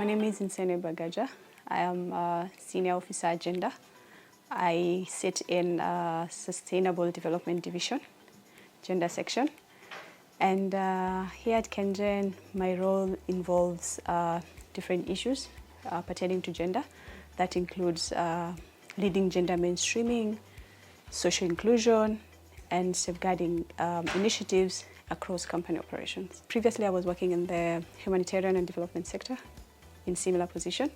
My name is Insene Bagaja. I am a Senior Officer at Gender. I sit in Sustainable Development Division, Gender section. And here at KenGen, my role involves different issues pertaining to gender. That includes leading gender mainstreaming, social inclusion, and safeguarding initiatives across company operations. Previously, I was working in the humanitarian and development sector in similar position.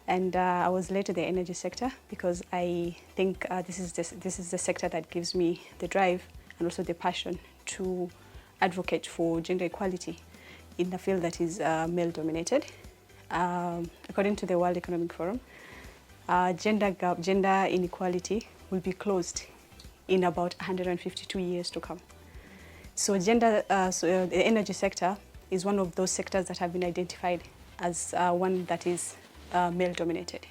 And I was led to the energy sector because I think this is the sector that gives me the drive and also the passion to advocate for gender equality in the field that is male-dominated. According to the World Economic Forum, gender inequality will be closed in about 152 years to come. So the energy sector is one of those sectors that have been identified as one that is male-dominated.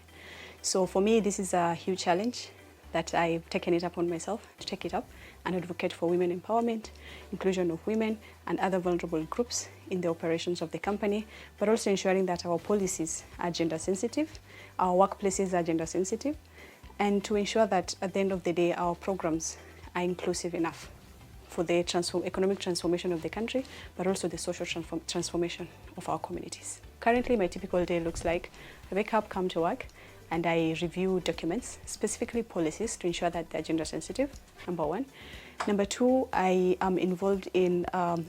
So for me, this is a huge challenge that I've taken it upon myself to take it up and advocate for women empowerment, inclusion of women and other vulnerable groups in the operations of the company, but also ensuring that our policies are gender sensitive, our workplaces are gender sensitive, and to ensure that at the end of the day, our programs are inclusive enough for the economic transformation of the country, but also the social transformation of our communities. Currently, my typical day looks like I wake up, come to work, and I review documents, specifically policies, to ensure that they're gender sensitive, number one. Number two, I am involved in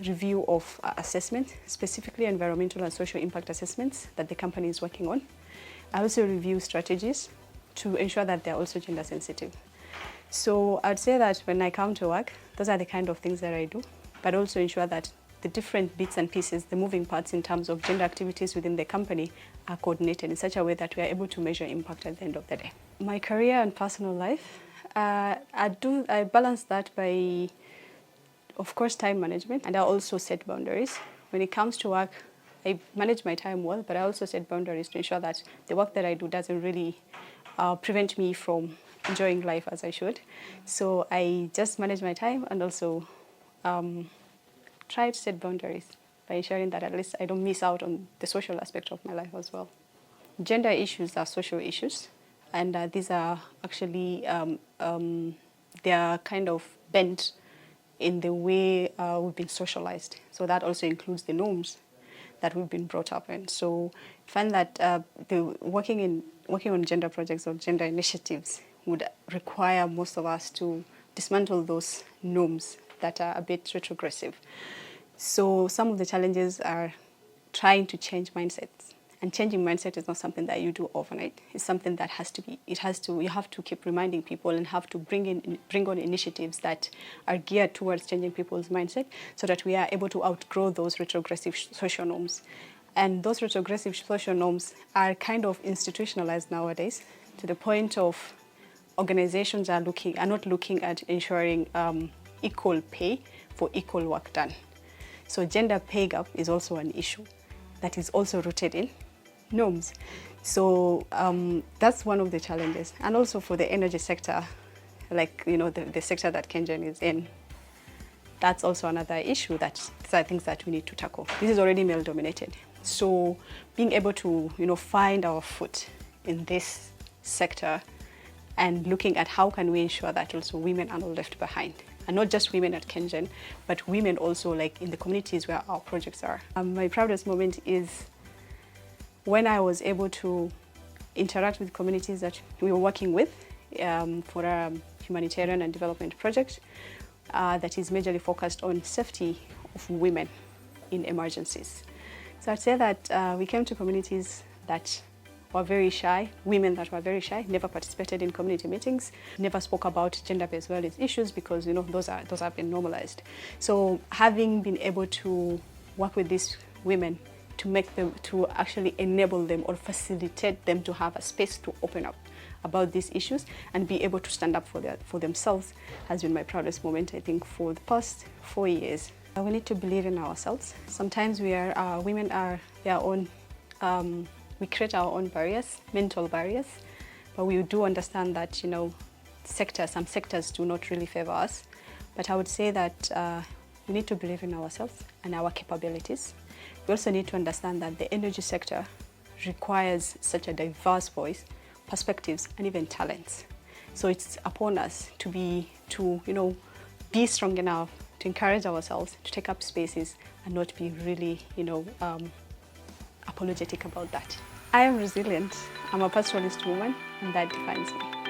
review of assessments, specifically environmental and social impact assessments that the company is working on. I also review strategies to ensure that they're also gender sensitive. So I'd say that when I come to work, those are the kind of things that I do, but also ensure that the different bits and pieces, the moving parts in terms of gender activities within the company are coordinated in such a way that we are able to measure impact at the end of the day. My career and personal life, I balance that by, of course, time management, and I also set boundaries. When it comes to work, I manage my time well, but I also set boundaries to ensure that the work that I do doesn't really prevent me from enjoying life as I should. So I just manage my time and also try to set boundaries by ensuring that at least I don't miss out on the social aspect of my life as well. Gender issues are social issues, and these are actually, they are kind of bent in the way we've been socialized. So that also includes the norms that we've been brought up in. So I find that working on gender projects or gender initiatives would require most of us to dismantle those norms that are a bit retrogressive. So some of the challenges are trying to change mindsets. And changing mindset is not something that you do overnight. It's something that you have to keep reminding people and have to bring on initiatives that are geared towards changing people's mindset so that we are able to outgrow those retrogressive social norms. And those retrogressive social norms are kind of institutionalized nowadays to the point of organizations are not looking at ensuring equal pay for equal work done. So gender pay gap is also an issue that is also rooted in norms. So that's one of the challenges. And also for the energy sector, like the sector that KenGen is in, that's also another issue that these are things that we need to tackle. This is already male dominated. So being able to find our foot in this sector and looking at how can we ensure that also women are not left behind. And not just women at KenGen, but women also like in the communities where our projects are. My proudest moment is when I was able to interact with communities that we were working with for a humanitarian and development project that is majorly focused on safety of women in emergencies. So I'd say that we came to communities that were very shy, women that were very shy, never participated in community meetings, never spoke about gender-based violence issues because those have been normalized. So having been able to work with these women to actually enable them or facilitate them to have a space to open up about these issues and be able to stand up for themselves has been my proudest moment, I think, for the past 4 years. We need to believe in ourselves. Sometimes women are their own. We create our own barriers, mental barriers, but we do understand that some sectors do not really favor us. But I would say that we need to believe in ourselves and our capabilities. We also need to understand that the energy sector requires such a diverse voice, perspectives, and even talents. So it's upon us to be strong enough to encourage ourselves to take up spaces and not be really, apologetic about that. I am resilient. I'm a pastoralist woman, and that defines me.